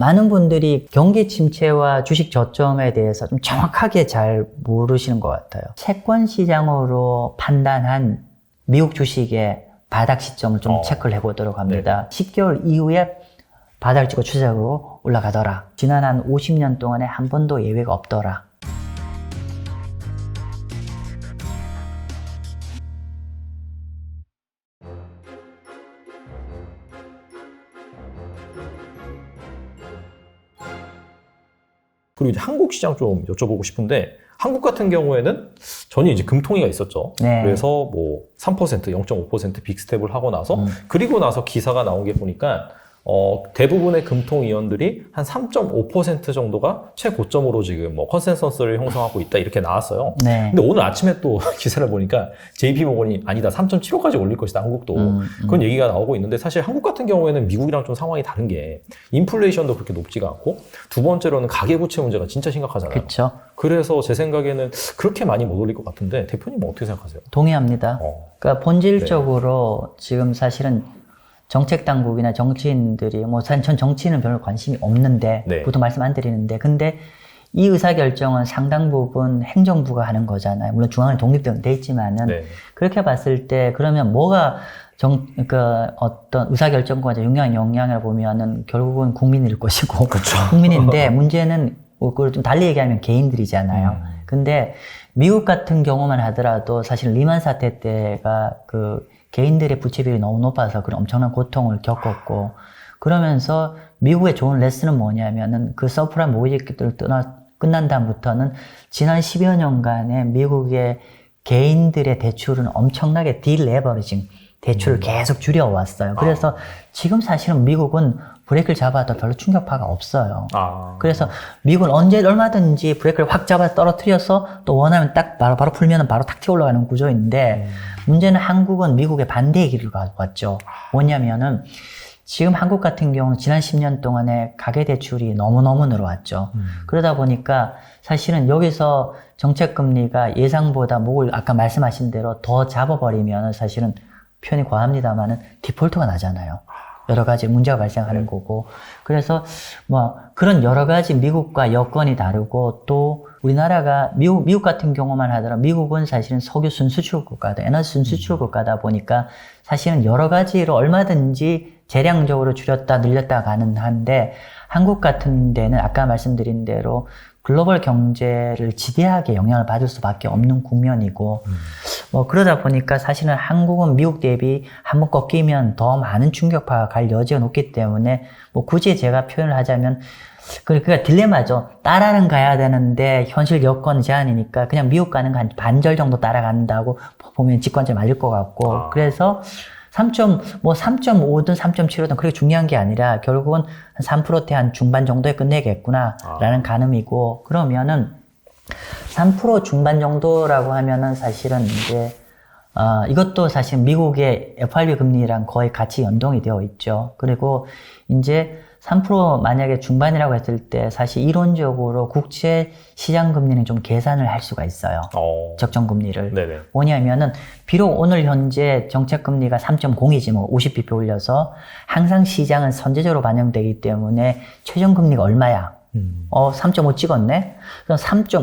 많은 분들이 경기 침체와 주식 저점에 대해서 좀 정확하게 잘 모르시는 것 같아요. 채권 시장으로 판단한 미국 주식의 바닥 시점을 좀 체크를 해보도록 합니다. 네. 10개월 이후에 바닥을 찍고 추세적으로 올라가더라. 지난 한 50년 동안에 한 번도 예외가 없더라. 그리고 이제 한국 시장 좀 여쭤보고 싶은데, 한국 같은 경우에는 전이 이제 금통위가 있었죠. 네. 그래서 뭐 3%, 0.5% 빅스텝을 하고 나서 그리고 나서 기사가 나온 게 보니까 대부분의 금통위원들이 한 3.5% 정도가 최고점으로 지금 뭐 컨센서스를 형성하고 있다 이렇게 나왔어요. 네. 근데 오늘 아침에 또 기사를 보니까 JP모건이 아니다 3.75까지 올릴 것이다 한국도 그런 얘기가 나오고 있는데, 사실 한국 같은 경우에는 미국이랑 좀 상황이 다른 게 인플레이션도 그렇게 높지가 않고, 두 번째로는 가계부채 문제가 진짜 심각하잖아요. 그쵸. 그래서 제 생각에는 그렇게 많이 못 올릴 것 같은데 대표님은 어떻게 생각하세요? 동의합니다. 그러니까 본질적으로 네. 지금 사실은 정책 당국이나 정치인들이 전 정치인은 별로 관심이 없는데 네. 보통 말씀 안 드리는데, 근데 이 의사결정은 상당 부분 행정부가 하는 거잖아요. 물론 중앙은 독립돼 있지만은 네. 그렇게 봤을 때 그러면 뭐가 어떤 의사결정과 유용한 영향을 보면은 결국은 국민일 것이고 그렇죠. 국민인데 문제는 그걸 좀 달리 얘기하면 개인들이잖아요. 근데 미국 같은 경우만 하더라도 사실 리만 사태 때가 개인들의 부채 비율이 너무 높아서 그런 엄청난 고통을 겪었고, 그러면서 미국의 좋은 레슨은 뭐냐면은 그 서프라임 모기지들을 끝난 다음부터는 지난 10여 년간의 미국의 개인들의 대출은 엄청나게 딜레버리징 대출을 계속 줄여왔어요. 그래서 지금 사실은 미국은 브레이크를 잡아도 별로 충격파가 없어요. 그래서 미국은 얼마든지 브레이크를 확 잡아 떨어뜨려서 또 원하면 딱 바로 풀면은 바로 탁 튀어 올라가는 구조인데, 문제는 한국은 미국의 반대의 길을 가왔죠. 뭐냐면은 지금 한국 같은 경우는 지난 10년 동안에 가계대출이 너무너무 늘어왔죠. 그러다 보니까 사실은 여기서 정책금리가 예상보다 목을 아까 말씀하신 대로 더 잡아버리면 사실은 표현이 과합니다만은 디폴트가 나잖아요. 여러 가지 문제가 발생하는 거고. 그래서 그런 여러 가지 미국과 여건이 다르고, 또 우리나라가 미국 같은 경우만 하더라도 미국은 사실은 석유 순수출 국가다, 에너지 순수출 국가다 보니까 사실은 여러 가지로 얼마든지 재량적으로 줄였다 늘렸다 가능한데, 한국 같은 데는 아까 말씀드린 대로 글로벌 경제를 지대하게 영향을 받을 수밖에 없는 국면이고, 그러다 보니까 사실은 한국은 미국 대비 한번 꺾이면 더 많은 충격파가 갈 여지가 높기 때문에, 굳이 제가 표현을 하자면, 그러니까 딜레마죠. 따라는 가야 되는데, 현실 여건 제한이니까 그냥 미국 가는 거 한 반절 정도 따라간다고 보면 직관점이 맞을 것 같고, 그래서 3.5든 3.75든 그렇게 중요한 게 아니라 결국은 한 3%대 한 중반 정도에 끝내겠구나라는 가늠이고, 그러면은 3% 중반 정도라고 하면은 사실은 이제 이것도 사실 미국의 FRB 금리랑 거의 같이 연동이 되어 있죠. 그리고 이제 3% 만약에 중반이라고 했을 때 사실 이론적으로 국채 시장 금리는 좀 계산을 할 수가 있어요. 적정 금리를. 네네. 뭐냐면은 비록 오늘 현재 정책 금리가 3.0이지 50bp 올려서 항상 시장은 선제적으로 반영되기 때문에 최종 금리가 얼마야? 3.5 찍었네? 그럼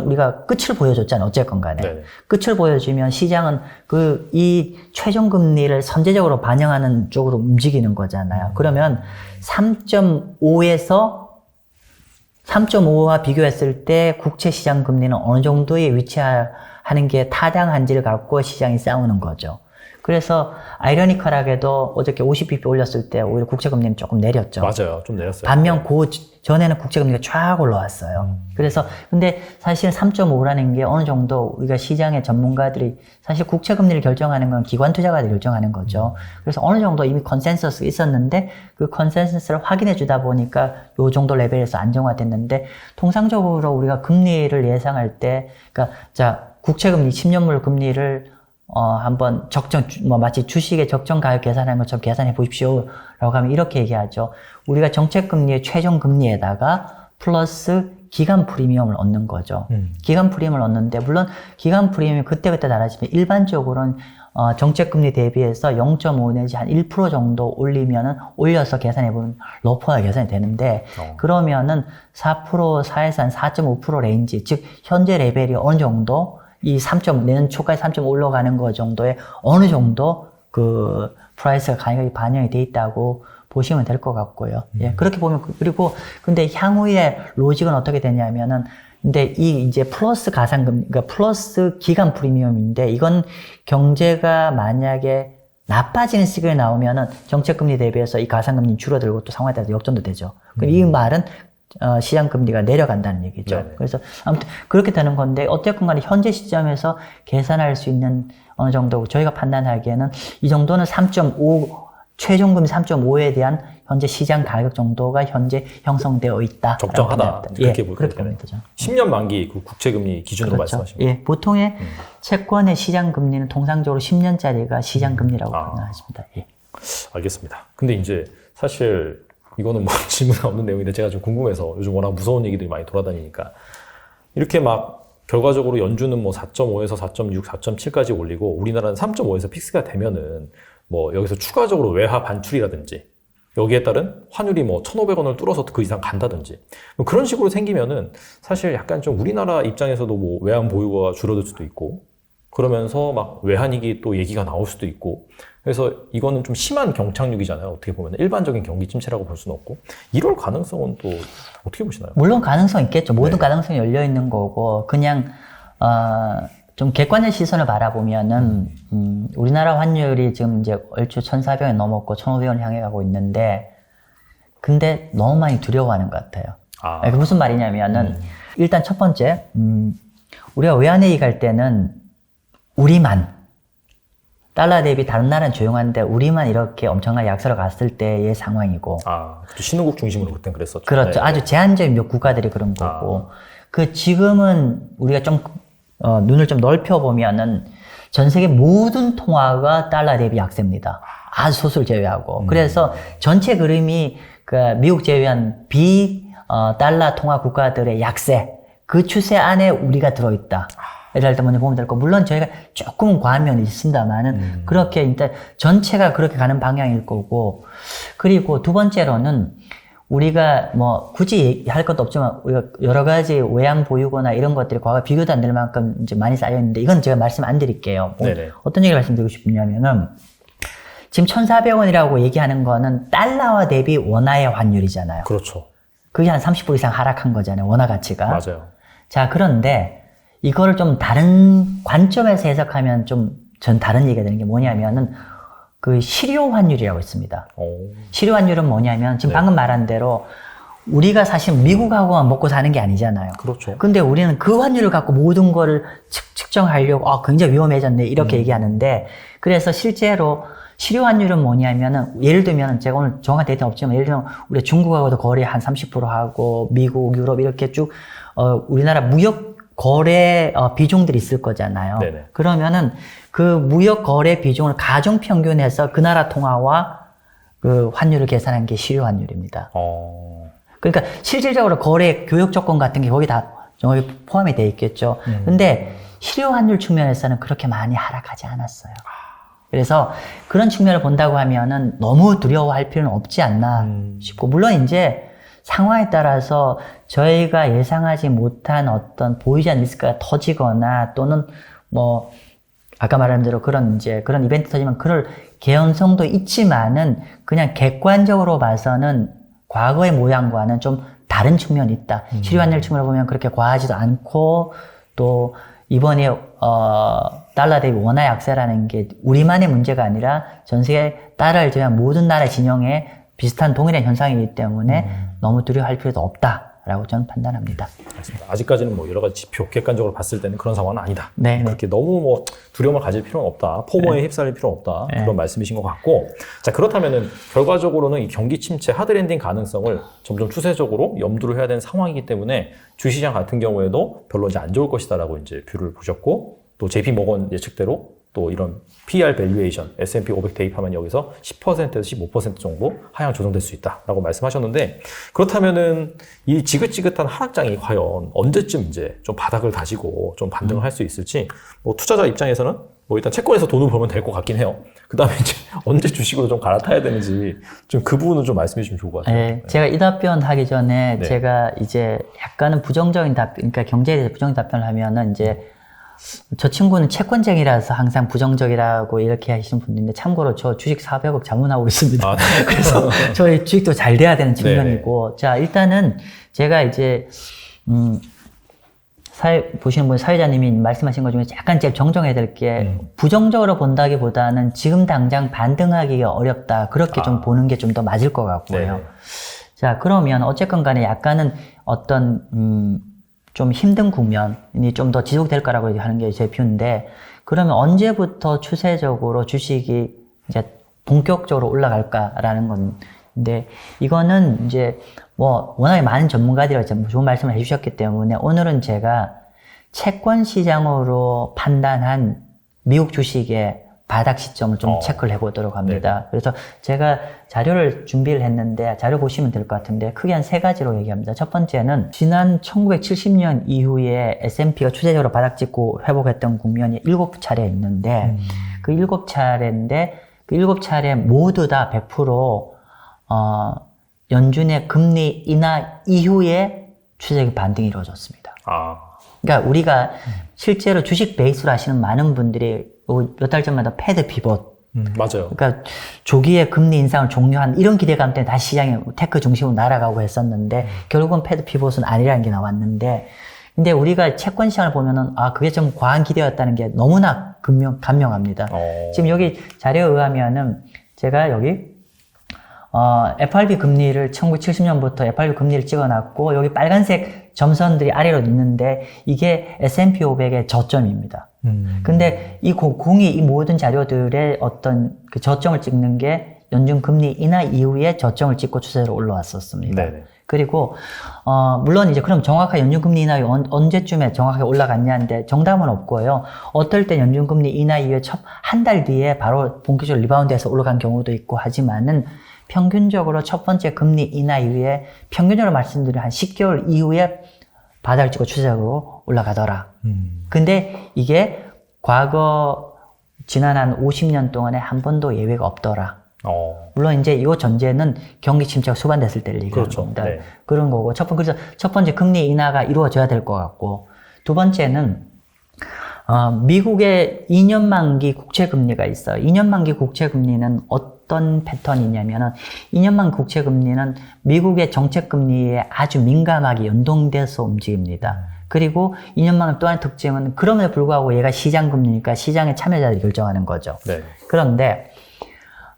우리가 끝을 보여줬잖아, 어쨌건 간에. 네. 끝을 보여주면 시장은 이 최종 금리를 선제적으로 반영하는 쪽으로 움직이는 거잖아요. 그러면 3.5와 비교했을 때 국채 시장 금리는 어느 정도에 위치하는 게 타당한지를 갖고 시장이 싸우는 거죠. 그래서 아이러니컬하게도 어저께 50bp 올렸을 때 오히려 국채금리는 조금 내렸죠. 맞아요. 좀 내렸어요. 반면 전에는 국채금리가 쫙 올라왔어요. 그래서 근데 사실 3.5라는 게 어느 정도 우리가 시장의 전문가들이, 사실 국채금리를 결정하는 건 기관 투자가들이 결정하는 거죠. 그래서 어느 정도 이미 컨센서스가 있었는데 그 컨센서스를 확인해 주다 보니까 요 정도 레벨에서 안정화됐는데, 통상적으로 우리가 금리를 예상할 때, 그러니까 국채금리 10년물 금리를 한번 마치 주식의 적정 가격 계산하는 것처럼 계산해 보십시오 라고 하면 이렇게 얘기하죠. 우리가 정책금리의 최종 금리에다가 플러스 기간 프리미엄을 얻는 거죠. 기간 프리미엄을 얻는데, 물론 기간 프리미엄이 그때그때 달라지면 일반적으로는 정책금리 대비해서 0.5 내지 한 1% 정도 올려서 계산해보면 로퍼가 계산이 되는데, 그러면은 4%, 4에서 한 4.5% 레인지, 즉, 현재 레벨이 어느 정도, 내년 초까지 3.5 올라가는 거 정도에 어느 정도 프라이스가 가격이 반영이 돼 있다고 보시면 될 것 같고요. 예, 그렇게 보면, 근데 향후에 로직은 어떻게 되냐면은, 근데 이제 플러스 가상금리, 그러니까 플러스 기간 프리미엄인데, 이건 경제가 만약에 나빠지는 시기에 나오면은 정책금리 대비해서 이 가상금리 줄어들고 또 상황에 따라서 역전도 되죠. 이 말은 시장금리가 내려간다는 얘기죠. 네네. 그래서 아무튼 그렇게 되는 건데, 어쨌건 간에 현재 시점에서 계산할 수 있는 어느 정도고, 저희가 판단하기에는 이 정도는 3.5, 최종금리 3.5에 대한 현재 시장 가격 정도가 현재 형성되어 있다. 적정하다. 그렇게 봅니다. 10년 만기 그 국채금리 기준으로 그렇죠. 말씀하시면. 예, 보통의 채권의 시장금리는 통상적으로 10년짜리가 시장금리라고 판단하십니다. 예. 알겠습니다. 근데 이제 사실 이거는 뭐 질문 없는 내용인데 제가 좀 궁금해서, 요즘 워낙 무서운 얘기들이 많이 돌아다니니까 이렇게 막 결과적으로 연준은 뭐 4.5에서 4.6, 4.7까지 올리고 우리나라는 3.5에서 픽스가 되면은 뭐 여기서 추가적으로 외화 반출이라든지 여기에 따른 환율이 뭐 1,500원을 뚫어서 그 이상 간다든지 뭐 그런 식으로 생기면은 사실 약간 좀 우리나라 입장에서도 뭐 외환 보유고가 줄어들 수도 있고, 그러면서 막 외환위기 또 얘기가 나올 수도 있고, 그래서 이거는 좀 심한 경착륙이잖아요. 어떻게 보면 일반적인 경기 침체라고 볼 수는 없고, 이럴 가능성은 또 어떻게 보시나요? 물론 가능성 있겠죠. 모든 가능성이 열려 있는 거고, 그냥 좀 객관적 시선을 바라보면은 우리나라 환율이 지금 이제 얼추 1,400원 넘었고 1,500원 향해 가고 있는데, 근데 너무 많이 두려워하는 것 같아요. 그게 무슨 말이냐면은 일단 첫 번째, 우리가 외환회의 갈 때는 우리만, 달러 대비 다른 나라는 조용한데 우리만 이렇게 엄청나게 약세로 갔을 때의 상황이고. 신흥국 중심으로 그땐 그랬었죠. 그렇죠. 네. 아주 제한적인 몇 국가들이 그런 거고. 지금은 우리가 좀 눈을 좀 넓혀보면은 전 세계 모든 통화가 달러 대비 약세입니다. 아주 소수를 제외하고. 그래서 전체 그림이 미국 제외한 달러 통화 국가들의 약세, 그 추세 안에 우리가 들어있다. 예를 들어 먼저 보면 될 거. 물론 저희가 조금은 과한 면이 있습니다만은 그렇게 일단 전체가 그렇게 가는 방향일 거고. 그리고 두 번째로는 우리가 뭐 굳이 얘기할 것도 없지만 우리가 여러 가지 외환 보유고나 이런 것들이 과거 비교도 안 될 만큼 이제 많이 쌓여 있는데, 이건 제가 말씀 안 드릴게요. 어떤 얘기를 말씀드리고 싶냐면은 지금 1,400원이라고 얘기하는 거는 달러와 대비 원화의 환율이잖아요. 그렇죠. 그게 한 30% 이상 하락한 거잖아요. 원화 가치가. 맞아요. 자, 그런데 이거를 좀 다른 관점에서 해석하면 전 다른 얘기가 되는 게 뭐냐면은 실효 환율이라고 있습니다. 실효 환율은 뭐냐면 지금 방금 말한 대로 우리가 사실 미국하고만 먹고 사는 게 아니잖아요. 그렇죠. 근데 우리는 그 환율을 갖고 모든 거를 측정하려고 굉장히 위험해졌네 이렇게 얘기하는데, 그래서 실제로 실효 환율은 뭐냐면은, 예를 들면 제가 오늘 정확한 데이터 없지만 예를 들면 우리 중국하고도 거래 한 30% 하고 미국, 유럽 이렇게 쭉 우리나라 무역 거래 비중들이 있을 거잖아요. 네네. 그러면은 그 무역 거래 비중을 가중 평균해서 그 나라 통화와 그 환율을 계산한 게 실효 환율입니다. 그러니까 실질적으로 거래 교역 조건 같은 게 거기 다 정확히 포함이 돼 있겠죠. 근데 실효 환율 측면에서는 그렇게 많이 하락하지 않았어요. 그래서 그런 측면을 본다고 하면은 너무 두려워할 필요는 없지 않나 싶고, 물론 이제 상황에 따라서 저희가 예상하지 못한 어떤 보이지 않는 리스크가 터지거나 또는 뭐 아까 말한 대로 그런 이벤트 터지면 그럴 개연성도 있지만은 그냥 객관적으로 봐서는 과거의 모양과는 좀 다른 측면이 있다. 실효 환율 측면으로 보면 그렇게 과하지도 않고, 또 이번에 달러 대비 원화 약세라는 게 우리만의 문제가 아니라 전 세계 달러를 제외한 모든 나라 진영에 비슷한 동일한 현상이기 때문에 너무 두려워할 필요도 없다라고 저는 판단합니다. 알겠습니다. 아직까지는 뭐 여러 가지 지표, 객관적으로 봤을 때는 그런 상황은 아니다. 네. 그렇게 너무 뭐 두려움을 가질 필요는 없다. 포모에 휩쓸릴 필요는 없다. 그런 말씀이신 것 같고, 자, 그렇다면은 결과적으로는 이 경기 침체, 하드랜딩 가능성을 점점 추세적으로 염두를 해야 되는 상황이기 때문에 주시장 같은 경우에도 별로 이제 안 좋을 것이다라고 이제 뷰를 보셨고, 또 JP 모건 예측대로 또 이런 PER 밸류에이션, S&P 500 대입하면 여기서 10%에서 15% 정도 하향 조정될 수 있다라고 말씀하셨는데, 그렇다면은 이 지긋지긋한 하락장이 과연 언제쯤 이제 좀 바닥을 다지고 좀 반등을 할 수 있을지, 뭐 투자자 입장에서는 뭐 일단 채권에서 돈을 벌면 될 것 같긴 해요. 그 다음에 이제 언제 주식으로 좀 갈아타야 되는지 좀 그 부분은 좀 말씀해 주시면 좋을 것 같아요. 네, 제가 이 답변 하기 전에 네. 제가 이제 약간은 부정적인 답변, 그러니까 경제에 대해서 부정적인 답변을 하면은 이제 저 친구는 채권쟁이라서 항상 부정적이라고 이렇게 하시는 분인데 참고로 저 주식 400억 자문하고 있습니다. 아, 네. 그래서 저희 주식도 잘 돼야 되는 측면이고 자 일단은 제가 이제 보시는 분 사회자님이 말씀하신 것 중에 약간 제가 정정해야 될 게 부정적으로 본다기보다는 지금 당장 반등하기가 어렵다 그렇게 좀 보는 게 좀 더 맞을 것 같고요. 네. 자 그러면 어쨌건 간에 약간은 어떤 좀 힘든 국면이 좀 더 지속될 거라고 하는 게 제 뷰인데 그러면 언제부터 추세적으로 주식이 이제 본격적으로 올라갈까라는 건데 이거는 이제 뭐 워낙에 많은 전문가들이 좋은 말씀을 해주셨기 때문에 오늘은 제가 채권 시장으로 판단한 미국 주식의 바닥 시점을 좀 체크를 해보도록 합니다. 네. 그래서 제가 자료를 준비를 했는데 자료 보시면 될 것 같은데 크게 한 3가지로 얘기합니다. 첫 번째는 지난 1970년 이후에 S&P가 추세적으로 바닥 찍고 회복했던 국면이 7차례 있는데 그 7차례인데 그 7차례 모두 다 100% 연준의 금리 인하 이후에 추세적인 반등이 이루어졌습니다. 그러니까 우리가 실제로 주식 베이스로 하시는 많은 분들이 몇 달 전마다 패드 피벗 맞아요. 그러니까 조기에 금리 인상을 종료한 이런 기대감 때문에 다시 시장이 테크 중심으로 날아가고 했었는데 결국은 패드 피벗은 아니라는 게 나왔는데 근데 우리가 채권 시장을 보면은 그게 좀 과한 기대였다는 게 너무나 간명합니다. 지금 여기 자료에 의하면은 제가 여기 FRB 금리를 1970년부터 FRB 금리를 찍어놨고 여기 빨간색 점선들이 아래로 있는데 이게 S&P 500의 저점입니다. 근데 이 공이 이 모든 자료들의 어떤 그 저점을 찍는 게 연준 금리 인하 이후에 저점을 찍고 추세로 올라왔었습니다. 네네. 그리고 물론 이제 그럼 정확하게 연준 금리 인하 이후 언제쯤에 정확하게 올라갔냐는데 정답은 없고요. 어떨 때 연준 금리 인하 이후에 한 달 뒤에 바로 본격적으로 리바운드해서 올라간 경우도 있고 하지만은 평균적으로 첫 번째 금리 인하 이후에 평균적으로 말씀드린 한 10개월 이후에 바닥을 찍고 추세적으로 올라가더라. 근데 이게 과거 지난 한 50년 동안에 한 번도 예외가 없더라. 물론 이제 이 전제는 경기 침체가 수반됐을 때를 얘기하는 겁니다. 네. 그런 거고 그래서 첫 번째 금리 인하가 이루어져야 될 것 같고 두 번째는 미국의 2년 만기 국채 금리가 있어요. 2년 만기 국채 금리는 어떤 패턴이냐면은 2년 만기 국채 금리는 미국의 정책 금리에 아주 민감하게 연동돼서 움직입니다. 그리고 2년 만기 또 하나의 특징은 그럼에도 불구하고 얘가 시장 금리니까 시장의 참여자들이 결정하는 거죠. 네. 그런데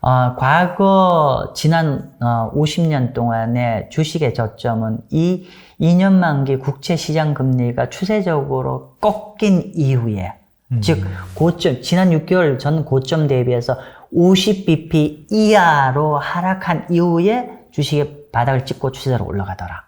과거 지난 50년 동안의 주식의 저점은 이 2년 만기 국채 시장 금리가 추세적으로 꺾인 이후에 즉 고점 지난 6개월 전 고점 대비해서 50bp 이하로 하락한 이후에 주식의 바닥을 찍고 추세로 올라가더라.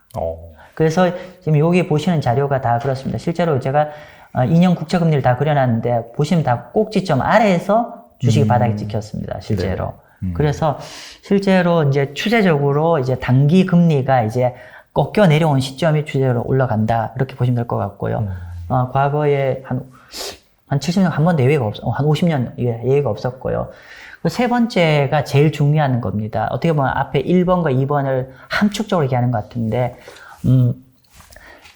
그래서 지금 여기 보시는 자료가 다 그렇습니다. 실제로 제가 2년 국채 금리를 다 그려놨는데 보시면 다 꼭지점 아래에서 주식이 바닥에 찍혔습니다. 실제로. 그래서 실제로 이제 추세적으로 이제 단기 금리가 이제 꺾여 내려온 시점이 추세로 올라간다. 이렇게 보시면 될 것 같고요. 과거에 한 70년 한 번도 예외가 한 50년 예외가 없었고요. 세 번째가 제일 중요한 겁니다. 어떻게 보면 앞에 1번과 2번을 함축적으로 얘기하는 것 같은데,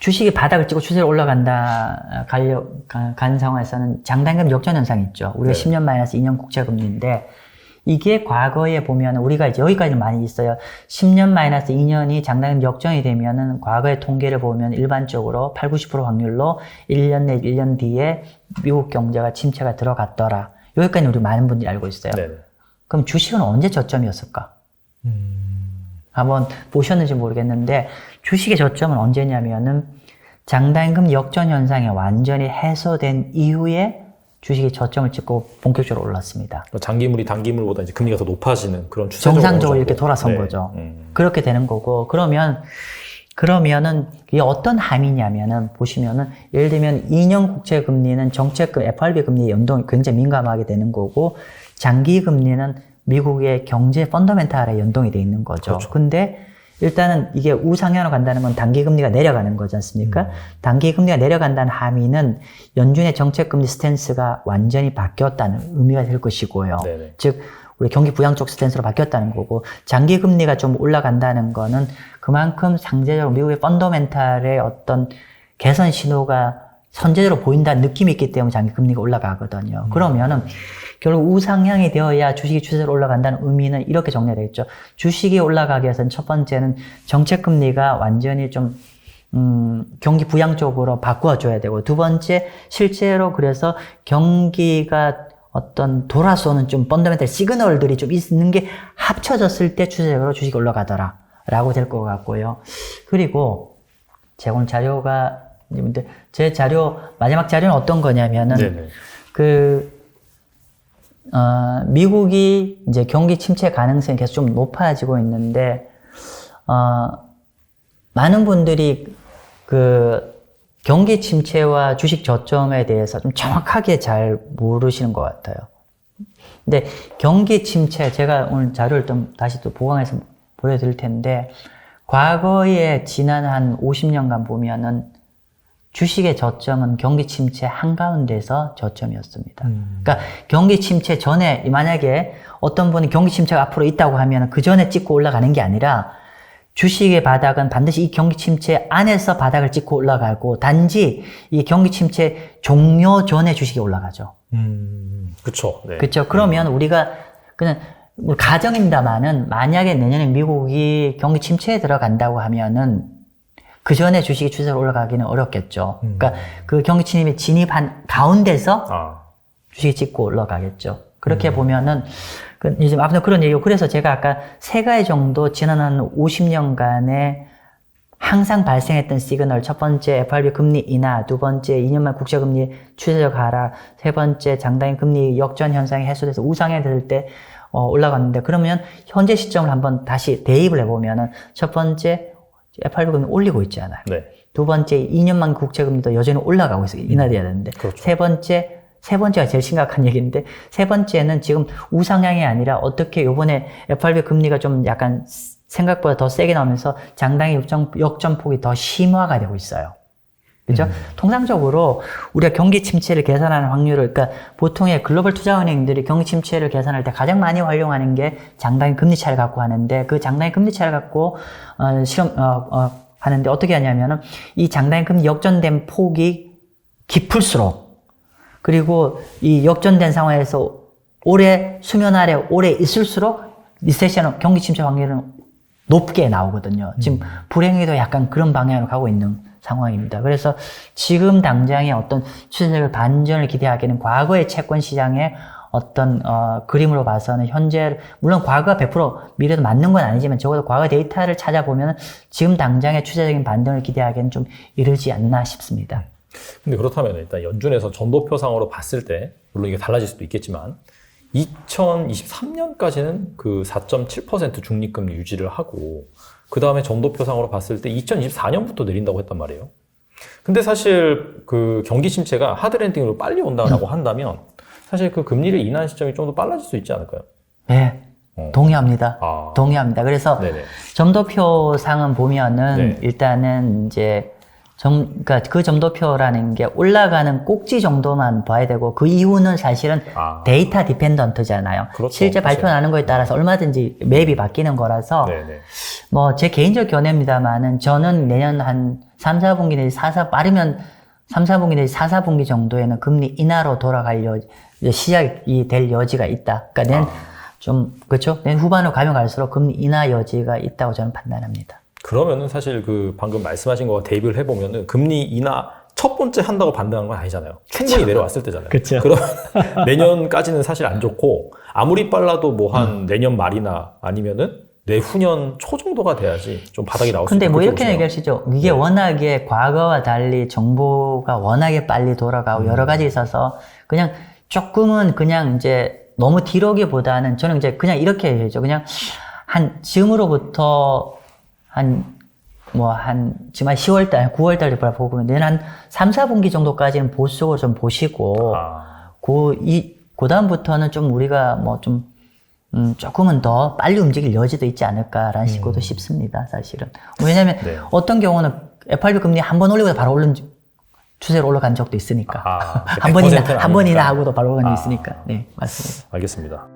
주식이 바닥을 찍고 추세로 올라간 상황에서는 장단금 역전 현상이 있죠. 우리가 10년 마이너스 2년 국채 금리인데, 이게 과거에 보면 우리가 이제 여기까지는 많이 있어요. 10년 마이너스 2년이 장단금 역전이 되면은 과거의 통계를 보면 일반적으로 80~90% 확률로 1년 내 1년 뒤에 미국 경제가 침체가 들어갔더라. 여기까지 우리 많은 분들이 알고 있어요. 네네. 그럼 주식은 언제 저점이었을까? 한번 보셨는지 모르겠는데 주식의 저점은 언제냐면은 장단금 역전 현상이 완전히 해소된 이후에 주식이 저점을 찍고 본격적으로 올랐습니다. 장기물이 단기물보다 이제 금리가 더 높아지는 그런 추세 정상적으로 이렇게 돌아선 거죠. 그렇게 되는 거고 그러면은 이게 어떤 함이냐면은 보시면은 예를 들면 2년 국채 금리는 정책금 FRB 금리 연동이 굉장히 민감하게 되는 거고 장기 금리는 미국의 경제 펀더멘탈에 연동이 돼 있는 거죠. 그렇죠. 근데 일단은 이게 우상향으로 간다는 건 단기금리가 내려가는 거지 않습니까? 단기금리가 내려간다는 함의는 연준의 정책금리 스탠스가 완전히 바뀌었다는 의미가 될 것이고요. 네네. 즉 우리 경기 부양 쪽 스탠스로 바뀌었다는 거고, 장기금리가 좀 올라간다는 거는 그만큼 상대적으로 미국의 펀더멘탈의 어떤 개선 신호가 선제적으로 보인다는 느낌이 있기 때문에 장기금리가 올라가거든요. 그러면은 결국 우상향이 되어야 주식이 추세로 올라간다는 의미는 이렇게 정리가 되겠죠. 주식이 올라가기 위해서는 첫 번째는 정책금리가 완전히 좀 경기 부양 쪽으로 바꾸어줘야 되고, 두 번째 실제로 그래서 경기가 어떤 돌아서는 좀 펀더멘탈 시그널들이 좀 있는 게 합쳐졌을 때 추세적으로 주식이 올라가더라 라고 될 것 같고요. 그리고 제가 오늘 자료가 제 자료 마지막 자료는 어떤 거냐면은 네네. 미국이 이제 경기 침체 가능성이 계속 좀 높아지고 있는데 많은 분들이 경기 침체와 주식 저점에 대해서 좀 정확하게 잘 모르시는 것 같아요. 근데 경기 침체, 제가 오늘 자료를 좀 다시 또 보강해서 보여드릴 텐데, 과거에 지난 한 50년간 보면은 주식의 저점은 경기 침체 한가운데서 저점이었습니다. 그러니까 경기 침체 전에 만약에 어떤 분이 경기 침체가 앞으로 있다고 하면 그 전에 찍고 올라가는 게 아니라 주식의 바닥은 반드시 이 경기 침체 안에서 바닥을 찍고 올라가고, 단지 이 경기 침체 종료 전에 주식이 올라가죠. 그쵸. 네. 그렇죠. 그러면 우리가 그냥 가정입니다만은 만약에 내년에 미국이 경기 침체에 들어간다고 하면은 그 전에 주식이 추세로 올라가기는 어렵겠죠. 그러니까 그 경기 침체에 진입한 가운데서 주식이 찍고 올라가겠죠. 그렇게 보면은 이제 아무튼 그런 얘기고, 그래서 제가 아까 세 가지 정도 지난 한 50년간에 항상 발생했던 시그널, 첫 번째 FRB 금리 인하, 두 번째 2년만 국채금리 추세적 하락, 세 번째 장단기 금리 역전 현상이 해소돼서 우상향이 될 때 올라갔는데, 그러면 현재 시점을 한번 다시 대입을 해보면은 첫 번째 FRB 금리 올리고 있지 않아요. 네. 두 번째 2년만 국채금리도 여전히 올라가고 있어요. 인하돼야 되는데. 그렇죠. 세 번째가 제일 심각한 얘기인데, 세 번째는 지금 우상향이 아니라 어떻게 요번에 FRB 금리가 좀 약간 생각보다 더 세게 나오면서 장단기 역전폭이 더 심화가 되고 있어요. 그죠? 통상적으로 우리가 경기 침체를 계산하는 확률을, 그러니까 보통의 글로벌 투자은행들이 경기 침체를 계산할 때 가장 많이 활용하는 게 장단기 금리 차를 갖고 하는데, 그 장단기 금리 차를 갖고 하는데 어떻게 하냐면은 이 장단기 금리 역전된 폭이 깊을수록, 그리고 이 역전된 상황에서 오래 수면 아래 오래 있을수록 리세션, 경기 침체 확률은 높게 나오거든요. 지금 불행히도 약간 그런 방향으로 가고 있는 상황입니다. 그래서 지금 당장의 어떤 추세적 반전을 기대하기에는 과거의 채권 시장의 어떤 그림으로 봐서는 현재, 물론 과거가 100% 미래도 맞는 건 아니지만 적어도 과거 데이터를 찾아보면 지금 당장의 추세적인 반등을 기대하기에는 좀 이르지 않나 싶습니다. 근데 그렇다면 일단 연준에서 전도표상으로 봤을 때, 물론 이게 달라질 수도 있겠지만 2023년까지는 그 4.7% 중립금리 유지를 하고, 그 다음에 전도표상으로 봤을 때 2024년부터 내린다고 했단 말이에요. 근데 사실 그 경기 침체가 하드랜딩으로 빨리 온다고 한다면 사실 그 금리를 인하하는 시점이 좀 더 빨라질 수 있지 않을까요? 네. 동의합니다. 동의합니다. 그래서 네네. 점도표상은 보면은 네. 일단은 이제 그러니까 그 점도표라는 게 올라가는 꼭지 정도만 봐야 되고, 그 이후는 사실은 데이터 디펜던트잖아요. 그렇죠. 실제 발표나는 거에 따라서 얼마든지 맵이 바뀌는 거라서, 네네. 뭐 제 개인적 견해입니다만은 저는 내년 한 3, 4분기 내지 빠르면 3, 4분기 내지 4, 4분기 정도에는 금리 인하로 돌아갈 시작이 될 여지가 있다. 그러니까 그렇죠? 내년 후반으로 가면 갈수록 금리 인하 여지가 있다고 저는 판단합니다. 그러면은 사실 그 방금 말씀하신 거와 대입을 해보면은 금리 인하 첫 번째 한다고 반등하는 건 아니잖아요. 충분히 내려왔을 때잖아요. 그쵸. 그럼 내년까지는 사실 안 좋고, 아무리 빨라도 뭐 한 내년 말이나 아니면은 내후년 초 정도가 돼야지 좀 바닥이 나올 수 있다. 근데 뭐 이렇게 얘기할 수 있죠. 이게 워낙에 과거와 달리 정보가 워낙에 빨리 돌아가고 여러 가지 있어서 그냥 조금은 그냥 이제 너무 뒤로기보다는 저는 이제 그냥 이렇게 얘기하죠. 그냥 지금으로부터 지금 한 10월달, 9월달 보면 내년 한 3, 4분기 정도까지는 보수적으로 좀 보시고, 그 다음부터는 좀 우리가 조금은 더 빨리 움직일 여지도 있지 않을까라는 식으로도 싶습니다, 사실은. 왜냐하면 네. 어떤 경우는 FRB 금리 한 번 올리고 바로 추세로 올라간 적도 있으니까. 한 번이나 하고도 바로 올라간 적이 있으니까. 네, 맞습니다. 알겠습니다.